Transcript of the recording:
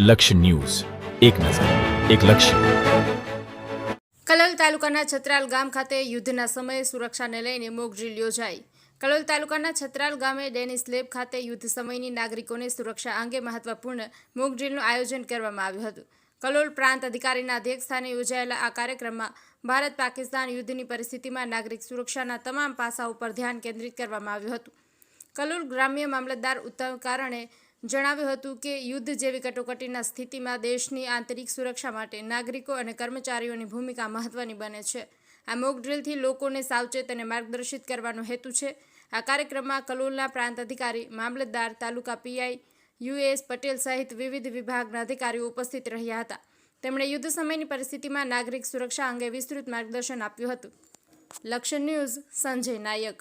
લક્ષ્ય ન્યૂઝ, એક નજર, એક લક્ષ્ય. કલોલ તાલુકાના છત્રાલ ગામ ખાતે યુદ્ધના સમયે સુરક્ષાને લઈને મોક ડ્રીલ યોજાઈ. કલોલ તાલુકાના છત્રાલ ગામે ડેનિસ લેબ ખાતે યુદ્ધ સમયની નાગરિકોને સુરક્ષા અંગે મહત્વપૂર્ણ મોક ડ્રીલનું આયોજન કરવામાં આવ્યું હતું. કલોલ પ્રાંત અધિકારીના અધ્યક્ષસ્થાને યોજાયેલા આ કાર્યક્રમમાં ભારત પાકિસ્તાન યુદ્ધની પરિસ્થિતિમાં નાગરિક સુરક્ષાના તમામ પાસાઓ પર ધ્યાન કેન્દ્રિત કરવામાં આવ્યું હતું. કલોલ ગ્રામ્ય મામલતદાર ઉત્તમ કારણે જણાવ્યું હતું કે યુદ્ધ જેવી કટોકટીના સ્થિતિમાં દેશની આંતરિક સુરક્ષા માટે નાગરિકો અને કર્મચારીઓની ભૂમિકા મહત્વની બને છે. આ મોક ડ્રીલથી લોકોને સાવચેત અને માર્ગદર્શિત કરવાનો હેતુ છે. આ કાર્યક્રમમાં કલોલના પ્રાંત અધિકારી, મામલતદાર, તાલુકા પીઆઈ યુએસ પટેલ સહિત વિવિધ વિભાગના અધિકારીઓ ઉપસ્થિત રહ્યા હતા. તેમણે યુદ્ધ સમયની પરિસ્થિતિમાં નાગરિક સુરક્ષા અંગે વિસ્તૃત માર્ગદર્શન આપ્યું હતું. લક્ષ્ય ન્યૂઝ, સંજય નાયક.